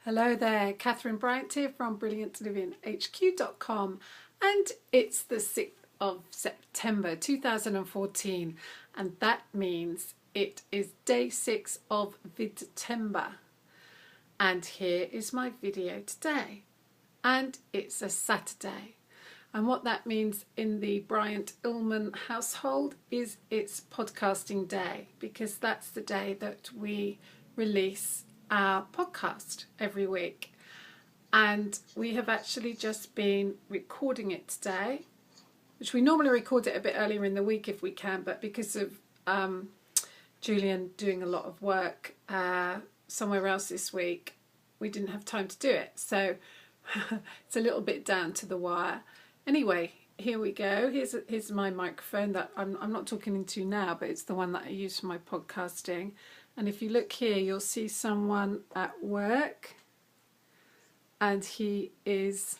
Hello there, Catherine Bryant here from brilliantliving.hq.com, and it's the 6th of September 2014, and that means it is day 6 of Vidtember. And here is my video today, and it's a Saturday. And what that means in the Bryant Ullman household is it's podcasting day, because that's the day that we release our podcast every week. And we have actually just been recording it today, which we normally record it a bit earlier in the week if we can, but because of Julian doing a lot of work somewhere else this week, we didn't have time to do it. So it's a little bit down to the wire. Anyway, here we go. Here's my microphone that I'm not talking into now, but it's the one that I use for my podcasting. And if you look here, you'll see someone at work, and he is,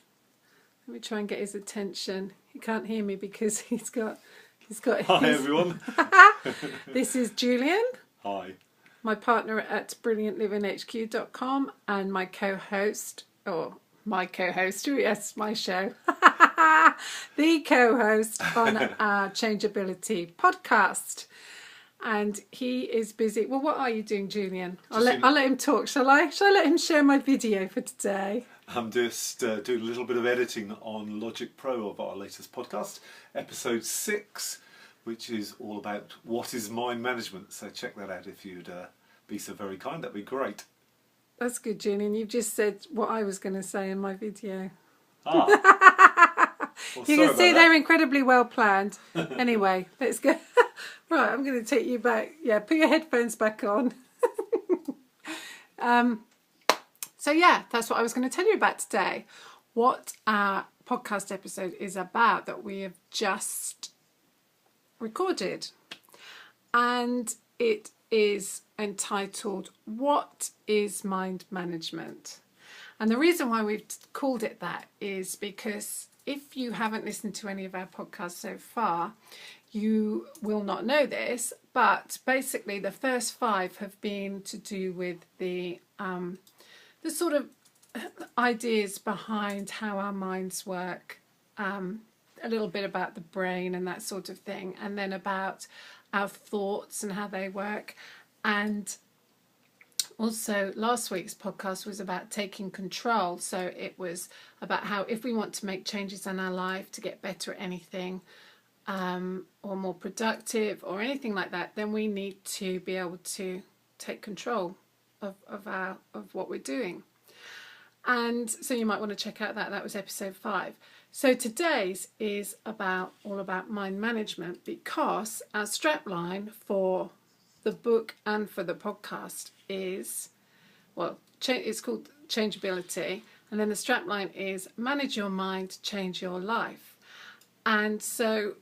let me try and get his attention. He can't hear me because he's got Hi everyone. This is Julian. Hi. My partner at brilliantliving.hq.com, and my co-host, yes, my show, the co-host on our Changeability podcast. And he is busy. Well, what are you doing, Julian? I'll let him talk, shall I? Shall I let him share my video for today? I'm just doing a little bit of editing on Logic Pro of our latest podcast, episode 6, which is all about what is mind management. So check that out if you'd be so very kind. That'd be great. That's good, Julian. You've just said what I was going to say in my video. Well, you can see they're incredibly well planned. Anyway, let's go. Right, I'm going to take you back. Yeah, put your headphones back on. So yeah, that's what I was going to tell you about today. What our podcast episode is about that we have just recorded. And it is entitled, What is Mind Management? And the reason why we've called it that is because if you haven't listened to any of our podcasts so far, you will not know this, but basically the first 5 have been to do with the sort of ideas behind how our minds work, a little bit about the brain and that sort of thing, and then about our thoughts and how they work. And also last week's podcast was about taking control. So it was about how if we want to make changes in our life to get better at anything, or more productive or anything like that, then we need to be able to take control of what we're doing. And so you might want to check out that was episode 5. So today's is all about mind management, because our strapline for the book and for the podcast is, it's called Changeability, and then the strapline is manage your mind, change your life. And so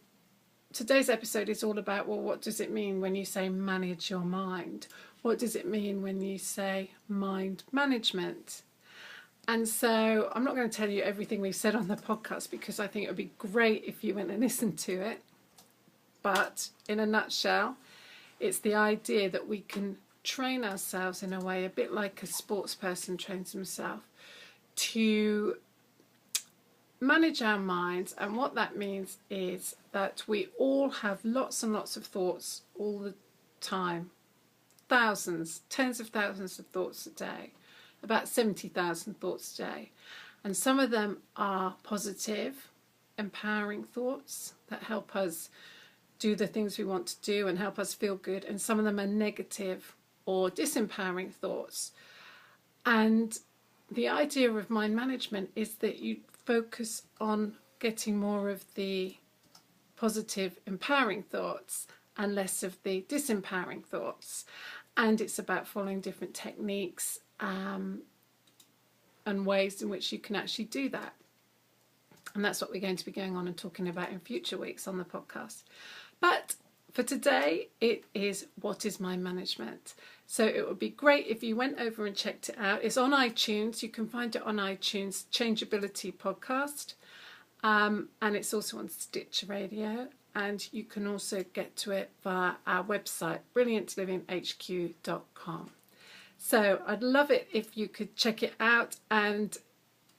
today's episode is all about, what does it mean when you say manage your mind? What does it mean when you say mind management? And so I'm not going to tell you everything we've said on the podcast, because I think it would be great if you went and listened to it. But in a nutshell, it's the idea that we can train ourselves in a way, a bit like a sports person trains himself, to manage our minds. And what that means is that we all have lots and lots of thoughts all the time. Thousands, tens of thousands of thoughts a day. About 70,000 thoughts a day. And some of them are positive, empowering thoughts that help us do the things we want to do and help us feel good. And some of them are negative or disempowering thoughts. And the idea of mind management is that you focus on getting more of the positive, empowering thoughts and less of the disempowering thoughts. And it's about following different techniques and ways in which you can actually do that. And that's what we're going to be going on and talking about in future weeks on the podcast. But for today, it is what is mind management. So it would be great if you went over and checked it out. It's on iTunes. You can find it on iTunes, Changeability Podcast. And it's also on Stitch Radio. And you can also get to it via our website, brilliantliving.hq.com. So I'd love it if you could check it out and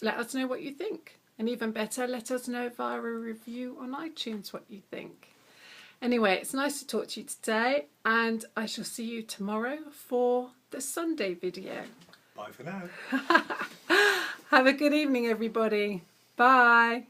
let us know what you think. And even better, let us know via a review on iTunes what you think. Anyway, it's nice to talk to you today, and I shall see you tomorrow for the Sunday video. Bye for now. Have a good evening, everybody. Bye.